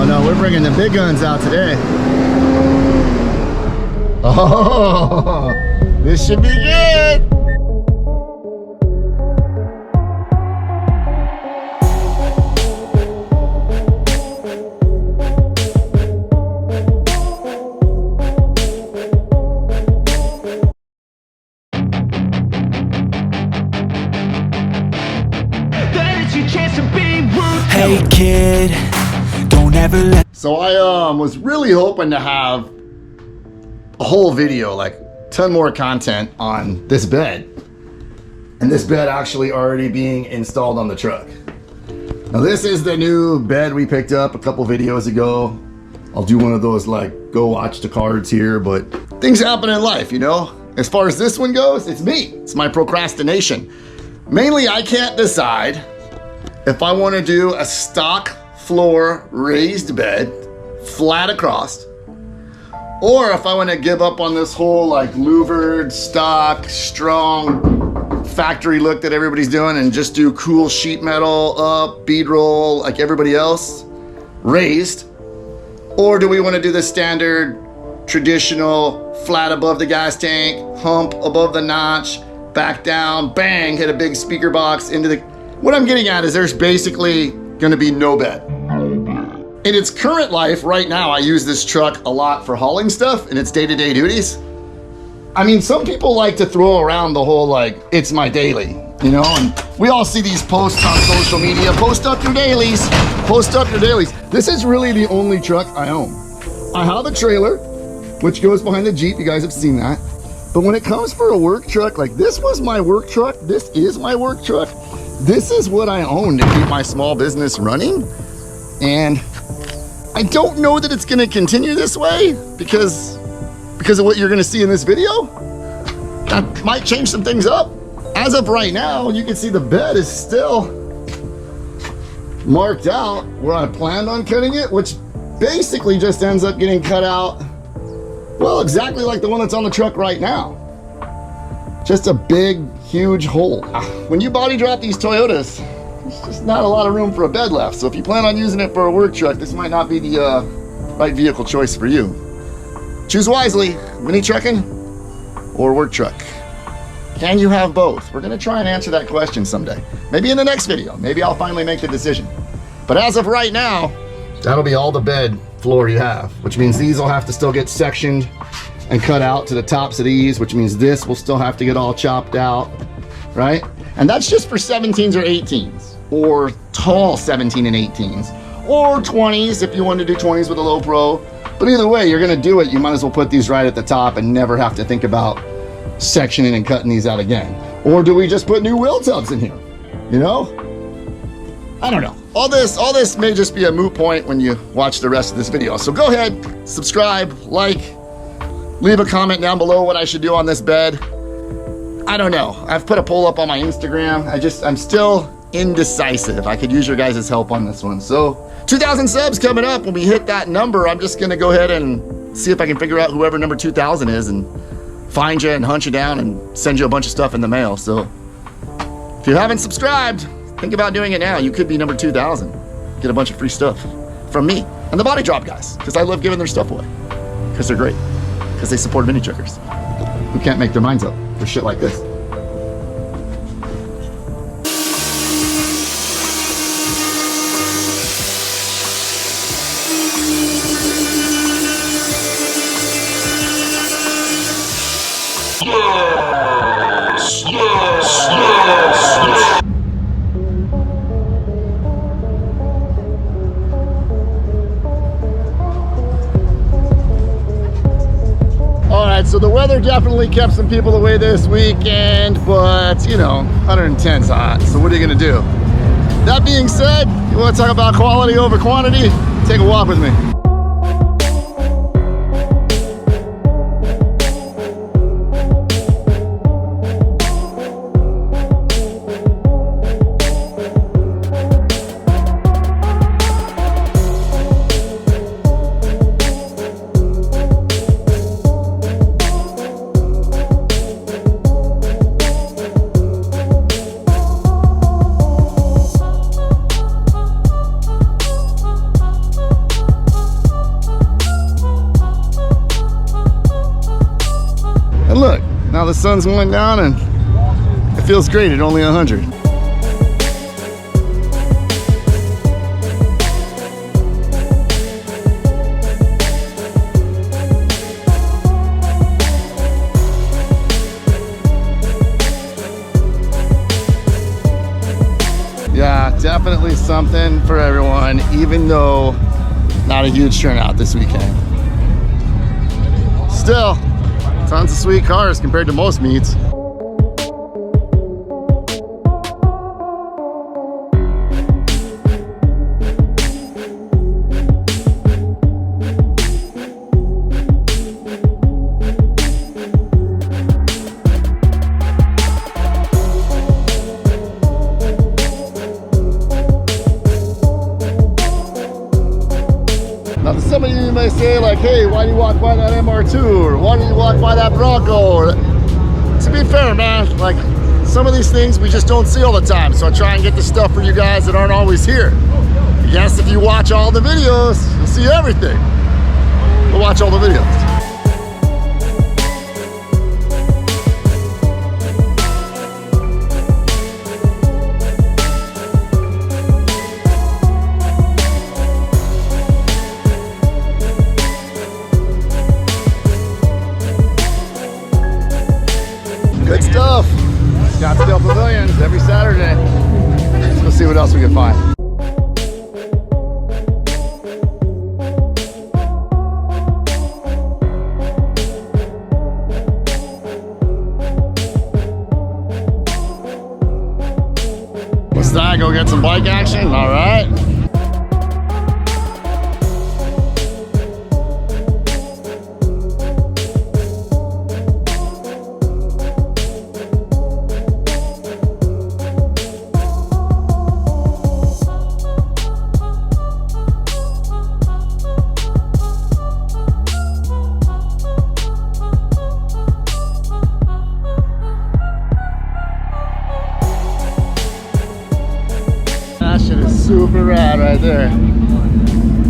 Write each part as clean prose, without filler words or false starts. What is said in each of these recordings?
no, we're bringing the big guns out today. Oh, this should be good. Hey kid, don't ever let. So I was really hoping to have a whole video, like 10 more content on this bed. And this bed actually already being installed on the truck. Now this is the new bed we picked up a couple videos ago. I'll do one of those like go watch the cards here, but things happen in life, you know? As far as this one goes, it's me. It's my procrastination. Mainly I can't decide if I want to do a stock floor raised bed, flat across, or if I want to give up on this whole like louvered, stock, strong, factory look that everybody's doing and just do cool sheet metal up, bead roll like everybody else, raised. Or do we want to do the standard, traditional, flat above the gas tank, hump above the notch, back down, bang, hit a big speaker box into the... What I'm getting at is there's basically gonna be no bed. In its current life, right now, I use this truck a lot for hauling stuff in its day-to-day duties. I mean, some people like to throw around the whole like, it's my daily, you know? And we all see these posts on social media, post up your dailies, post up your dailies. This is really the only truck I own. I have a trailer, which goes behind the Jeep, you guys have seen that. But when it comes for a work truck, like this was my work truck, this is my work truck. This is what I own to keep my small business running. And I don't know that it's gonna continue this way because of what you're gonna see in this video. That might change some things up. As of right now, you can see the bed is still marked out where I planned on cutting it, which basically just ends up getting cut out, well, exactly like the one that's on the truck right now. Just a big, huge hole. When you body drop these Toyotas, there's just not a lot of room for a bed left. So if you plan on using it for a work truck, this might not be the right vehicle choice for you. Choose wisely, mini trucking or work truck. Can you have both? We're gonna try and answer that question someday. Maybe in the next video, maybe I'll finally make the decision. But as of right now, that'll be all the bed floor you have, which means these will have to still get sectioned and cut out to the tops of these, which means this will still have to get all chopped out, right? And that's just for 17s or 18s, or tall 17 and 18s, or 20s if you want to do 20s with a low pro. But either way, you're gonna do it, you might as well put these right at the top and never have to think about sectioning and cutting these out again. Or do we just put new wheel tubs in here, you know? I don't know. All this may just be a moot point when you watch the rest of this video. So go ahead, subscribe, like, leave a comment down below what I should do on this bed. I don't know. I've put a poll up on my Instagram. I'm still indecisive. I could use your guys' help on this one. So 2,000 subs coming up. When we hit that number, I'm just gonna go ahead and see if I can figure out whoever number 2,000 is and find you and hunt you down and send you a bunch of stuff in the mail. So if you haven't subscribed, think about doing it now. You could be number 2,000. Get a bunch of free stuff from me and the Body Drop guys, because I love giving their stuff away, because they're great, because they support mini truckers who can't make their minds up for shit like this. So the weather definitely kept some people away this weekend, but you know, 110's hot, so what are you gonna do? That being said, you wanna talk about quality over quantity? Take a walk with me. the sun's going down and it feels great at only 100. Yeah, definitely something for everyone, even though not a huge turnout this weekend. Still, tons of sweet cars compared to most meets. Now, some of you may say, like, hey, why do you walk by that MR2? Or why do you walk by that Bronco? Or, to be fair, man, like, some of these things we just don't see all the time. So I try and get the stuff for you guys that aren't always here. Yes, if you watch all the videos, you'll see everything. But watch all the videos. Good stuff. Scottsdale Pavilions every Saturday. Let's go see what else we can find. What's that? Go get some bike action? All right. That shit is super rad right there.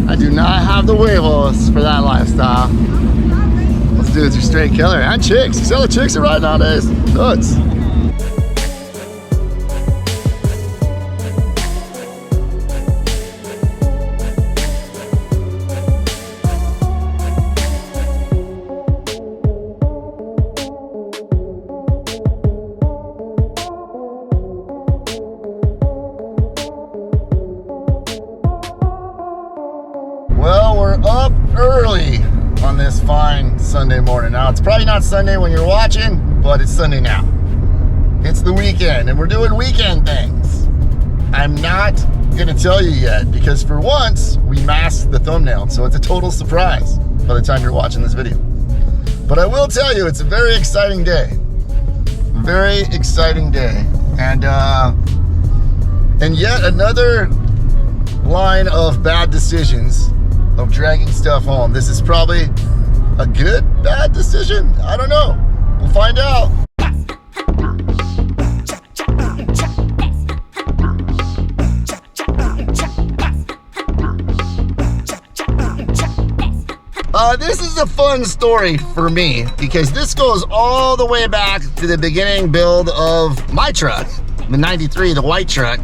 I do not have the huevos for that lifestyle. Those dudes are straight killer. And chicks. You see how the chicks are riding nowadays? Nuts. Well, we're up early on this fine Sunday morning. Now, it's probably not Sunday when you're watching, but it's Sunday now. It's the weekend, and we're doing weekend things. I'm not gonna tell you yet, because for once, we masked the thumbnail, so it's a total surprise by the time you're watching this video. But I will tell you, it's a very exciting day. Very exciting day. And yet another line of bad decisions of dragging stuff home. This is probably a good, bad decision. I don't know. We'll find out. This is a fun story for me because this goes all the way back to the beginning build of my truck, the 93, the white truck.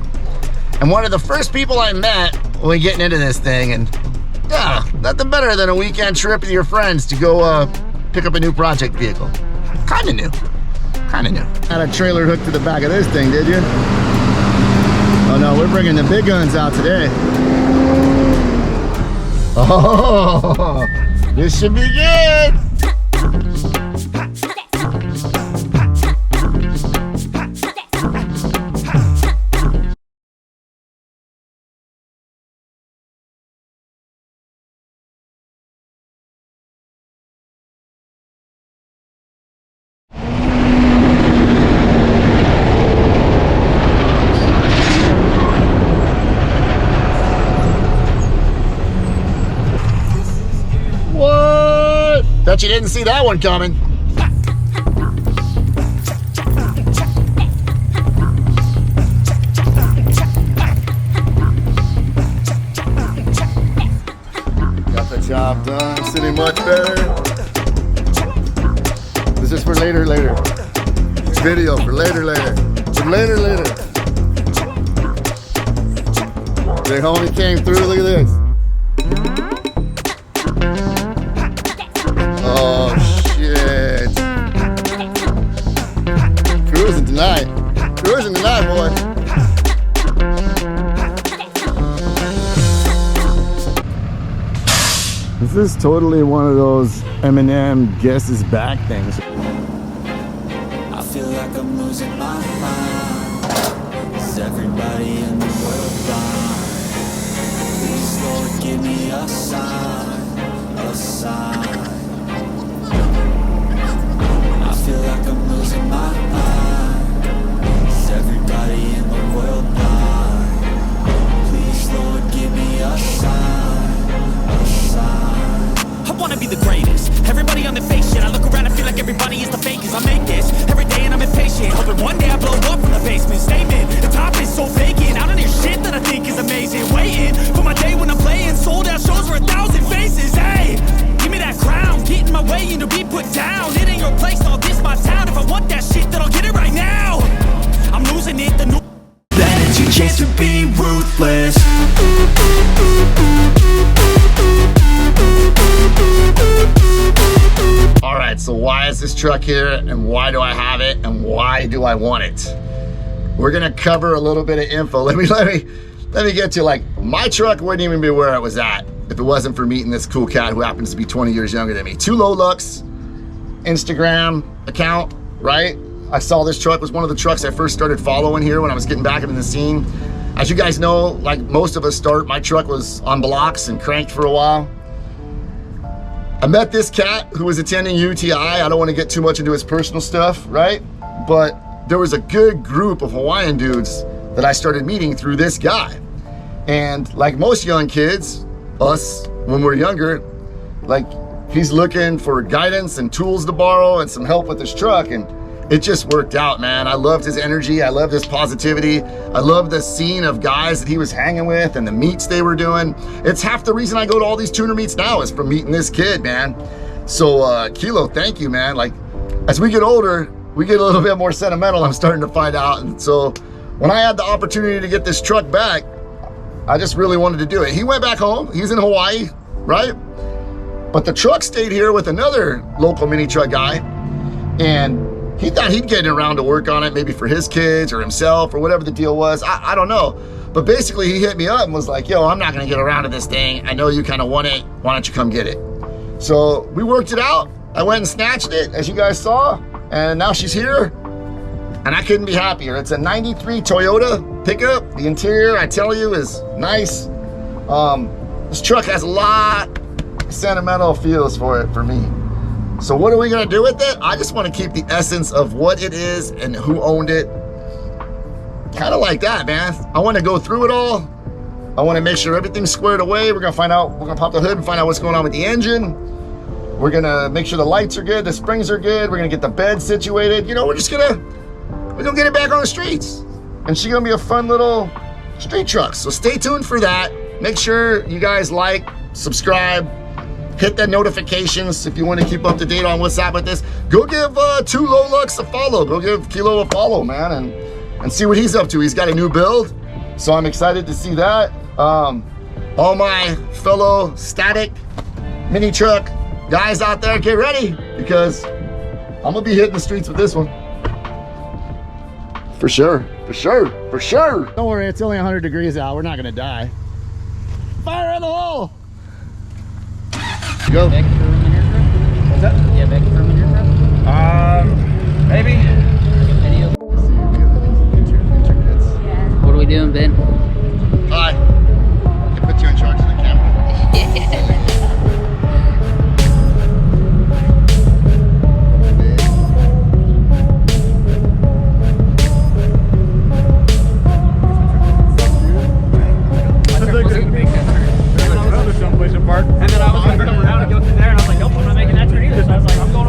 And one of the first people I met when getting into this thing, and yeah, nothing better than a weekend trip with your friends to go pick up a new project vehicle. Kinda new. Had a trailer hooked to the back of this thing, did you? Oh no, we're bringing the big guns out today. Oh, this should be good. Bet you didn't see that one coming. Got the job done, sitting much better. This is for later. Video for later. For later. The homie came through, look at this. Oh shit. Cruising tonight, boy. This is totally one of those Eminem Guess Is Back things. I feel like I'm losing my mind. Is everybody in the world blind? Please, Lord, give me a sign, a sign. I feel like I'm losing my mind. Is everybody in the world blind? Please, Lord, give me a sign, a sign. I wanna be the greatest. Everybody on the fake shit. I look around and feel like everybody is the fakest. I make this every day and I'm impatient, hoping one day I blow up from the basement. Statement, the top is so vacant. I don't hear shit that I think is amazing. Waiting for my day when I'm playing sold out shows for 1,000 faces. Hey, give me that crown, get in my way and to be put down. It ain't your place, all this my town. If I want that shit, then I'll get it right now. I'm losing it, the new that is your chance to be ruthless. All right, so why is this truck here and why do I have it and why do I want it? We're gonna cover a little bit of info. Let me get to, like, my truck wouldn't even be where it was at if it wasn't for meeting this cool cat who happens to be 20 years younger than me. Two Low Looks Instagram account, right? I saw this truck, was one of the trucks I first started following here when I was getting back into the scene. As you guys know, like most of us start, my truck was on blocks and cranked for a while. I met this cat who was attending UTI. I don't want to get too much into his personal stuff, right? But there was a good group of Hawaiian dudes that I started meeting through this guy. And like most young kids, us, when we're younger, like, he's looking for guidance and tools to borrow and some help with his truck, and it just worked out, man. I loved his energy. I loved his positivity. I loved the scene of guys that he was hanging with and the meets they were doing. It's half the reason I go to all these tuner meets now is from meeting this kid, man. So Kilo, thank you, man. Like, as we get older, we get a little bit more sentimental, I'm starting to find out. And so when I had the opportunity to get this truck back, I just really wanted to do it. He went back home. He's in Hawaii, right? But the truck stayed here with another local mini truck guy, and he thought he'd get around to work on it, maybe for his kids or himself or whatever the deal was. I don't know. But basically he hit me up and was like, yo, I'm not gonna get around to this thing. I know you kind of want it. Why don't you come get it? So we worked it out. I went and snatched it, as you guys saw, and now she's here. And I couldn't be happier. It's a 93 Toyota pickup. The interior, I tell you, is nice. This truck has a lot of sentimental feels for me. So what are we gonna do with it? I just wanna keep the essence of what it is and who owned it. Kind of like that, man. I wanna go through it all. I wanna make sure everything's squared away. We're gonna pop the hood and find out what's going on with the engine. We're gonna make sure the lights are good, the springs are good. We're gonna get the bed situated. You know, we're gonna get it back on the streets. And she's gonna be a fun little street truck. So stay tuned for that. Make sure you guys like, subscribe, hit the notifications if you want to keep up to date on what's up with this. Go give Two Low Looks a follow. Go give Kilo a follow, man, and see what he's up to. He's got a new build, so I'm excited to see that. All my fellow static mini truck guys out there, get ready, because I'm gonna be hitting the streets with this one. For sure, for sure, for sure. Don't worry, it's only 100 degrees out. We're not gonna die. Fire in the hole! Go. Back for room in your truck? What's that? Yeah, back for room in your truck? Maybe. Video. What are we doing, Ben? Hi. I can put you in charge of the camera. Someplace to park. And then I was going to come around and go through there, and I was like, nope, I'm not making that turn either. So I was like, I'm going